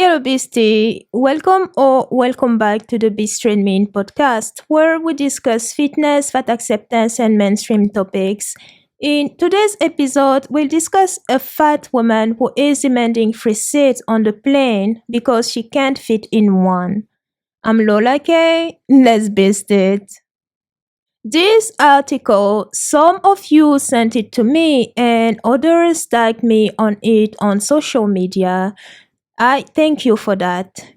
Hello, Beastie. Welcome or welcome back to the Restream podcast, where we discuss fitness, fat acceptance, and mainstream topics. In today's episode, we'll discuss a fat woman who is demanding free seats on the plane because she can't fit in one. I'm Lola K. Let's beast it. This article, some of you sent it to me and others tagged me on it on social media. I thank you for that.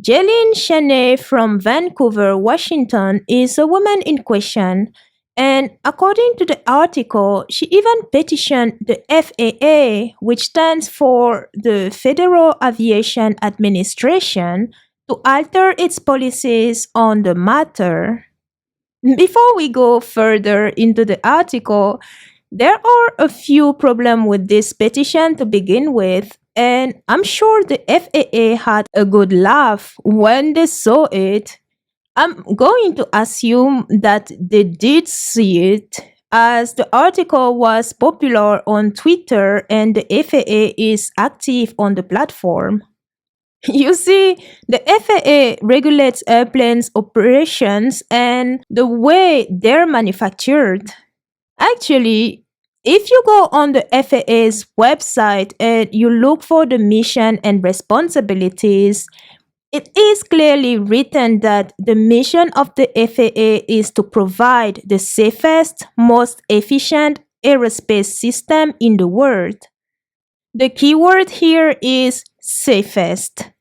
Jeline Cheney from Vancouver, Washington is a woman in question, and according to the article, she even petitioned the FAA, which stands for the Federal Aviation Administration, to alter its policies on the matter. Before we go further into the article, there are a few problems with this petition to begin with, and I'm sure the FAA had a good laugh when they saw it. I'm going to assume that they did see it, as the article was popular on Twitter and the FAA is active on the platform. You see, the FAA regulates airplanes' operations and the way they're manufactured. Actually, if you go on the FAA's website and you look for the mission and responsibilities, it is clearly written that the mission of the FAA is to provide the safest, most efficient aerospace system in the world. The keyword here is safest.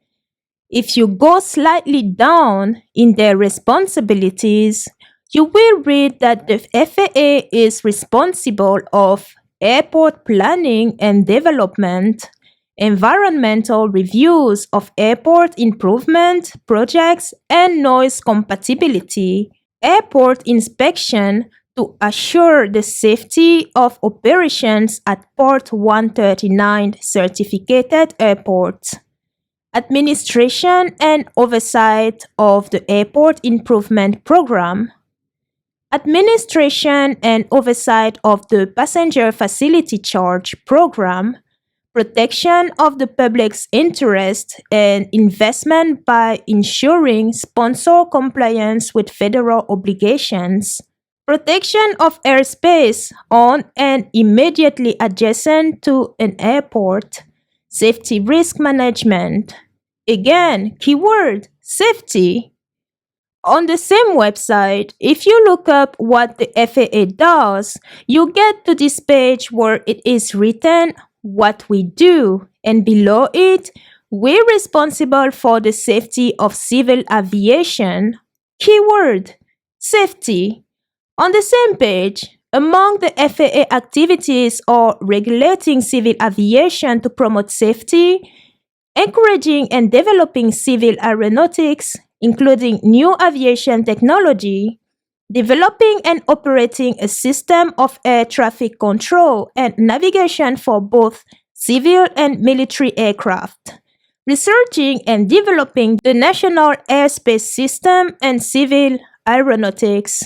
If you go slightly down in their responsibilities, you will read that the FAA is responsible of airport planning and development, environmental reviews of airport improvement projects and noise compatibility, airport inspection to assure the safety of operations at Port 139 certificated airports, administration and oversight of the airport improvement program, administration and oversight of the passenger facility charge program, protection of the public's interest, and investment by ensuring sponsor compliance with federal obligations, protection of airspace on and immediately adjacent to an airport, safety risk management. Again, keyword safety. On the same website, if you look up what the FAA does, you get to this page where it is written what we do, and below it, we're responsible for the safety of civil aviation. Keyword safety. On the same page, among the FAA activities are regulating civil aviation to promote safety, encouraging and developing civil aeronautics, including new aviation technology, developing and operating a system of air traffic control and navigation for both civil and military aircraft, researching and developing the national airspace system and civil aeronautics,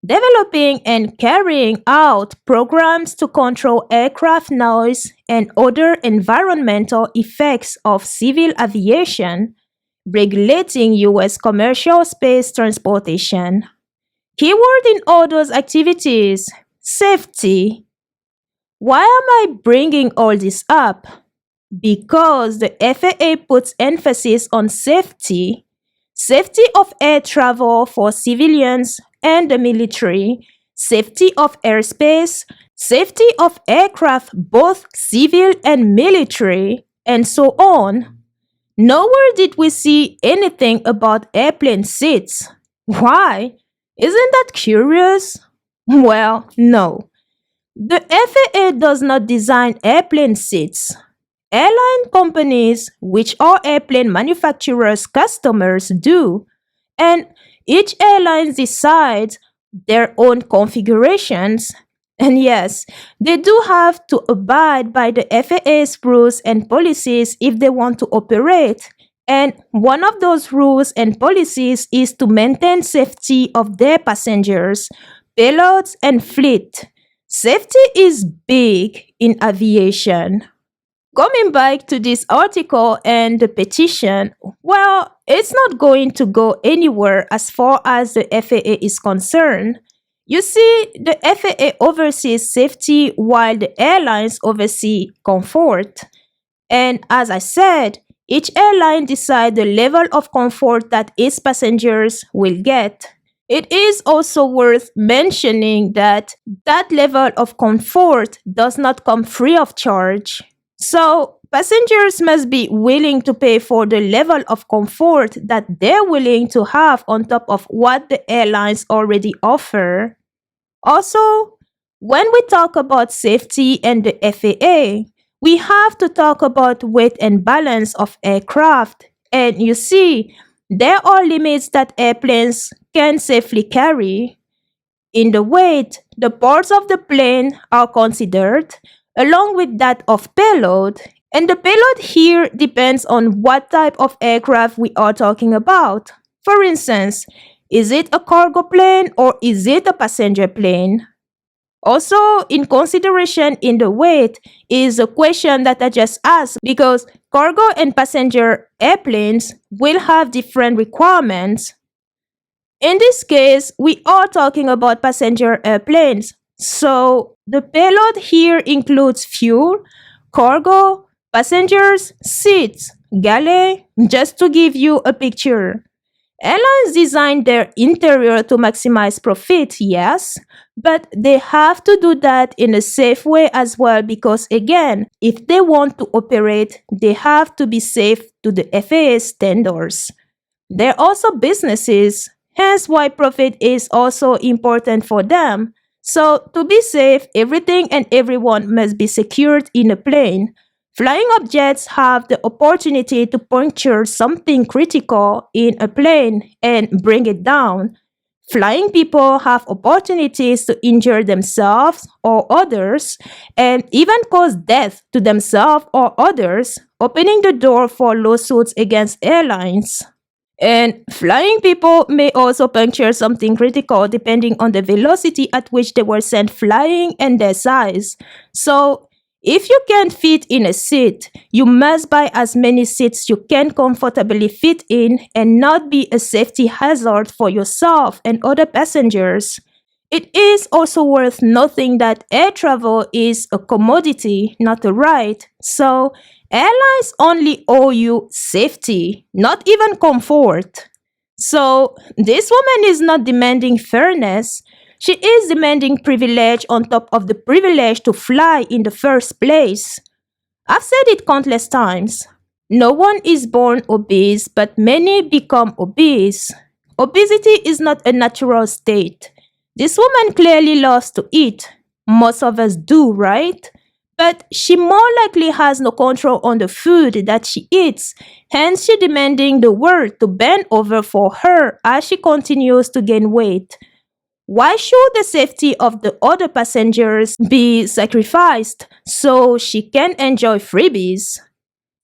developing and carrying out programs to control aircraft noise and other environmental effects of civil aviation, regulating U.S. commercial space transportation. Keyword in all those activities safety. Why am I bringing all this up? Because the FAA puts emphasis on safety, safety of air travel for civilians and the military, safety of airspace, safety of aircraft, both civil and military, and so on. Nowhere did we see anything about airplane seats. Why? Isn't that curious? Well, no. The FAA does not design airplane seats. Airline companies, which are airplane manufacturers' customers, do, and each airline decides their own configurations. And yes, they do have to abide by the FAA's rules and policies if they want to operate. And one of those rules and policies is to maintain safety of their passengers, payloads, and fleet. Safety is big in aviation. Coming back to this article and the petition, well, it's not going to go anywhere as far as the FAA is concerned. You see, the FAA oversees safety while the airlines oversee comfort. And as I said, each airline decides the level of comfort that its passengers will get. It is also worth mentioning that that level of comfort does not come free of charge. So, passengers must be willing to pay for the level of comfort that they're willing to have on top of what the airlines already offer. Also, when we talk about safety and the FAA, we have to talk about weight and balance of aircraft. And you see, there are limits that airplanes can safely carry. In the weight, the parts of the plane are considered, along with that of payload. And the payload here depends on what type of aircraft we are talking about. For instance, is it a cargo plane or is it a passenger plane? Also, in consideration in the weight is a question that I just asked because cargo and passenger airplanes will have different requirements. In this case, we are talking about passenger airplanes. So, the payload here includes fuel, cargo, passengers, seats, galley, just to give you a picture. Airlines design their interior to maximize profit, yes, but they have to do that in a safe way as well because, again, if they want to operate, they have to be safe to the FAA standards. They're also businesses, hence why profit is also important for them. So, to be safe, everything and everyone must be secured in a plane. Flying objects have the opportunity to puncture something critical in a plane and bring it down. Flying people have opportunities to injure themselves or others and even cause death to themselves or others, opening the door for lawsuits against airlines. And flying people may also puncture something critical depending on the velocity at which they were sent flying and their size. So, if you can't fit in a seat, you must buy as many seats you can comfortably fit in and not be a safety hazard for yourself and other passengers. It is also worth noting that air travel is a commodity, not a right. So, airlines only owe you safety, not even comfort. So, this woman is not demanding fairness. She is demanding privilege on top of the privilege to fly in the first place. I've said it countless times. No one is born obese, but many become obese. Obesity is not a natural state. This woman clearly loves to eat. Most of us do, right? But she more likely has no control on the food that she eats. Hence, she demanding the world to bend over for her as she continues to gain weight. Why should the safety of the other passengers be sacrificed so she can enjoy freebies?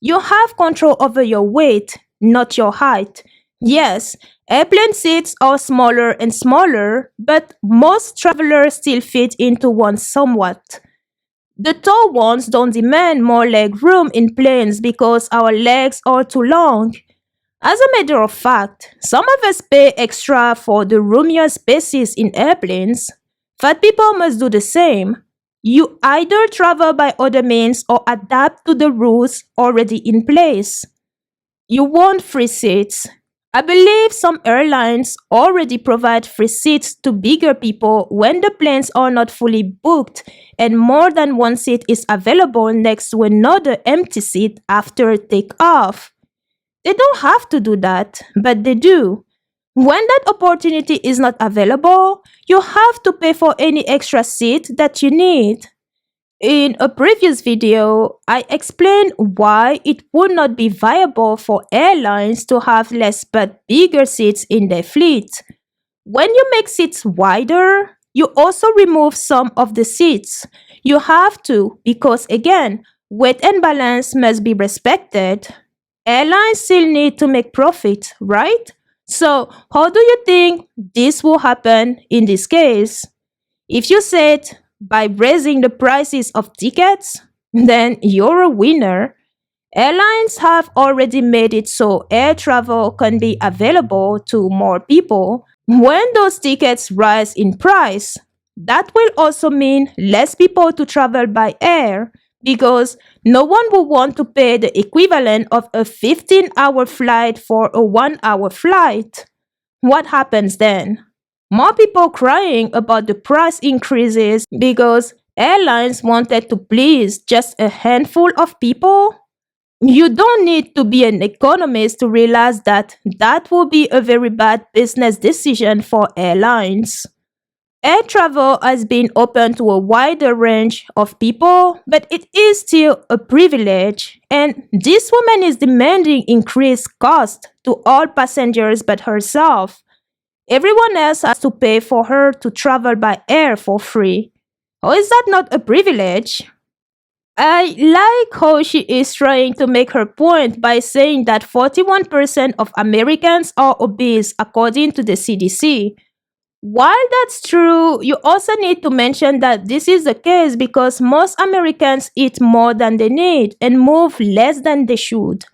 You have control over your weight, not your height. Yes, airplane seats are smaller and smaller, but most travelers still fit into one somewhat. The tall ones don't demand more leg room in planes because our legs are too long. As a matter of fact, some of us pay extra for the roomier spaces in airplanes. Fat people must do the same. You either travel by other means or adapt to the rules already in place. You want free seats. I believe some airlines already provide free seats to bigger people when the planes are not fully booked and more than one seat is available next to another empty seat after takeoff. They don't have to do that, but they do. When that opportunity is not available, you have to pay for any extra seat that you need. In a previous video, I explained why it would not be viable for airlines to have less but bigger seats in their fleet. When you make seats wider, you also remove some of the seats. You have to because again, weight and balance must be respected. Airlines still need to make profit, right? So, how do you think this will happen in this case? If you said by raising the prices of tickets, then you're a winner. Airlines have already made it so air travel can be available to more people. When those tickets rise in price, that will also mean less people to travel by air because no one will want to pay the equivalent of a 15-hour flight for a 1-hour flight. What happens then? More people crying about the price increases because airlines wanted to please just a handful of people? You don't need to be an economist to realize that that will be a very bad business decision for airlines. Air travel has been open to a wider range of people, but it is still a privilege, and this woman is demanding increased cost to all passengers but herself. Everyone else has to pay for her to travel by air for free. How is that not a privilege? I like how she is trying to make her point by saying that 41% of Americans are obese according to the CDC. While that's true, you also need to mention that this is the case because most Americans eat more than they need and move less than they should.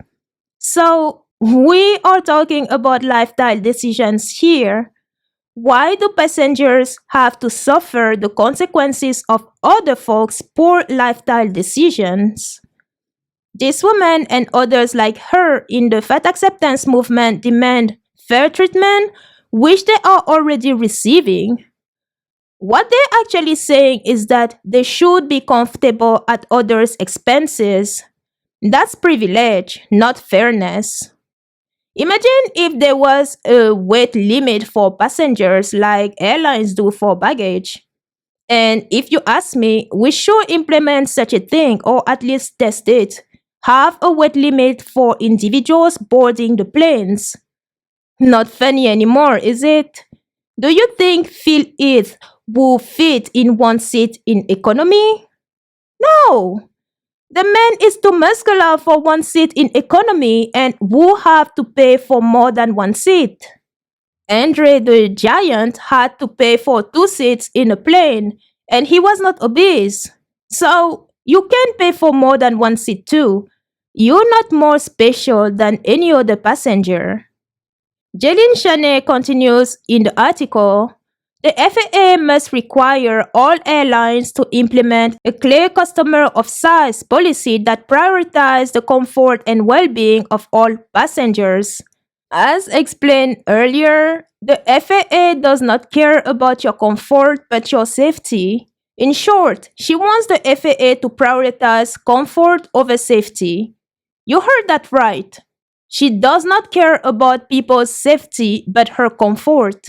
So, we are talking about lifestyle decisions here. Why do passengers have to suffer the consequences of other folks' poor lifestyle decisions? This woman and others like her in the fat acceptance movement demand fair treatment, which they are already receiving. What they're actually saying is that they should be comfortable at others' expenses. That's privilege, not fairness. Imagine if there was a weight limit for passengers like airlines do for baggage. And if you ask me, we should implement such a thing or at least test it. Have a weight limit for individuals boarding the planes. Not funny anymore, is it? Do you think Phil Heath will fit in one seat in economy? No. The man is too muscular for one seat in economy and will have to pay for more than one seat. Andre the Giant had to pay for two seats in a plane and he was not obese. So you can pay for more than one seat too. You're not more special than any other passenger. Jeline Chaney continues in the article. The FAA must require all airlines to implement a clear customer of size policy that prioritizes the comfort and well-being of all passengers. As explained earlier, the FAA does not care about your comfort but your safety. In short, she wants the FAA to prioritize comfort over safety. You heard that right. She does not care about people's safety but her comfort.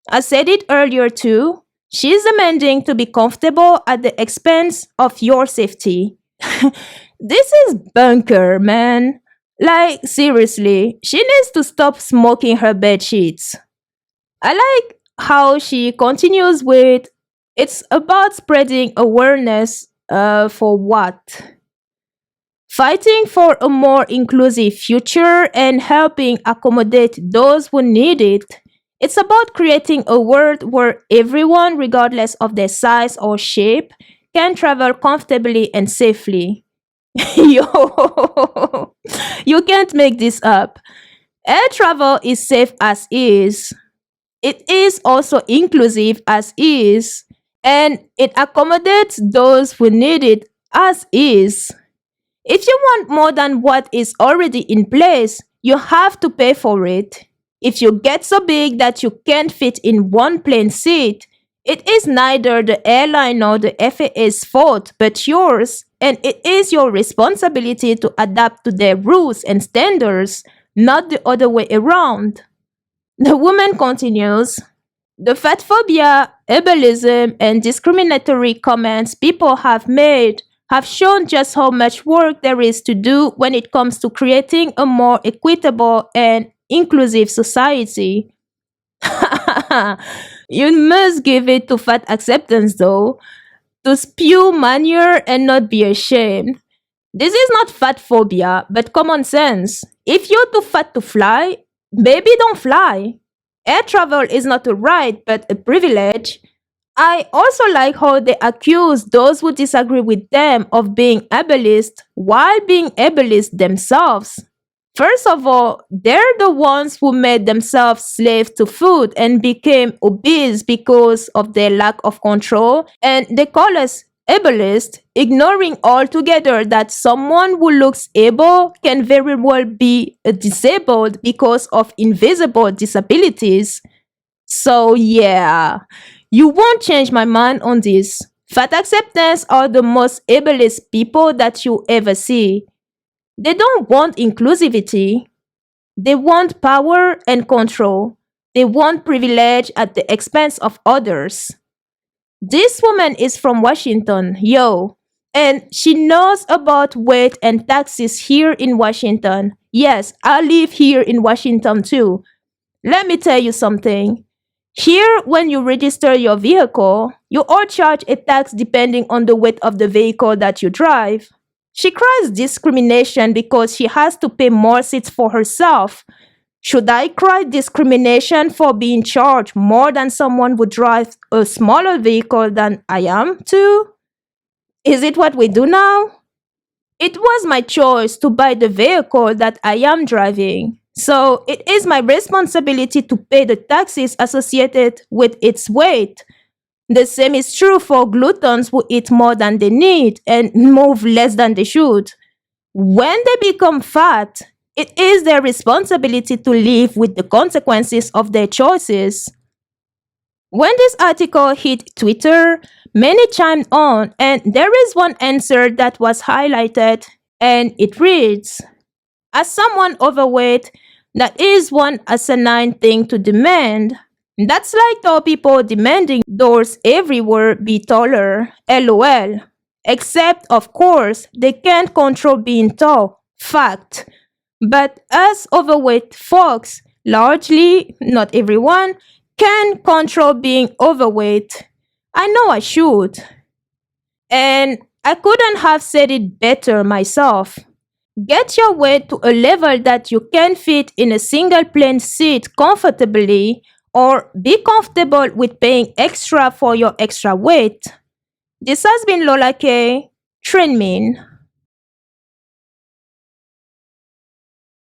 I said it earlier too. She's demanding to be comfortable at the expense of your safety. This is bunker, man. Like, seriously, she needs to stop smoking her bed sheets. I like how she continues with it's about spreading awareness for what? Fighting for a more inclusive future and helping accommodate those who need it. It's about creating a world where everyone, regardless of their size or shape, can travel comfortably and safely. Yo, you can't make this up. Air travel is safe as is. It is also inclusive as is. And it accommodates those who need it as is. If you want more than what is already in place, you have to pay for it. If you get so big that you can't fit in one plane seat, it is neither the airline nor the FAA's fault but yours, and it is your responsibility to adapt to their rules and standards, not the other way around. The woman continues. The fat phobia, ableism, and discriminatory comments people have made have shown just how much work there is to do when it comes to creating a more equitable and inclusive society. You must give it to fat acceptance though, to spew manure and not be ashamed. This is not fat phobia, but common sense. If you're too fat to fly, baby don't fly. Air travel is not a right but a privilege. I also like how they accuse those who disagree with them of being ableist while being ableist themselves. First of all, they're the ones who made themselves slaves to food and became obese because of their lack of control, and they call us ableist, ignoring altogether that someone who looks able can very well be disabled because of invisible disabilities. So, yeah, you won't change my mind on this. Fat acceptance are the most ableist people that you ever see. They don't want inclusivity. They want power and control. They want privilege at the expense of others. This woman is from Washington, yo, and she knows about weight and taxes here in Washington. Yes, I live here in Washington too. Let me tell you something. Here, when you register your vehicle, you are charged a tax depending on the weight of the vehicle that you drive. She cries discrimination because she has to pay more seats for herself. Should I cry discrimination for being charged more than someone who drives a smaller vehicle than I am too? Is it what we do now? It was my choice to buy the vehicle that I am driving. So it is my responsibility to pay the taxes associated with its weight. The same is true for gluttons who eat more than they need and move less than they should. When they become fat, it is their responsibility to live with the consequences of their choices. When this article hit Twitter, many chimed on, and there is one answer that was highlighted, and it reads: as someone overweight, that is one asinine thing to demand. That's like tall people demanding doors everywhere be taller. LOL. Except, of course, they can't control being tall. Fact. But us overweight folks, largely, not everyone, can control being overweight. I know I should. And I couldn't have said it better myself. Get your weight to a level that you can fit in a single plane seat comfortably, or be comfortable with paying extra for your extra weight. This has been Lola K. Train Min.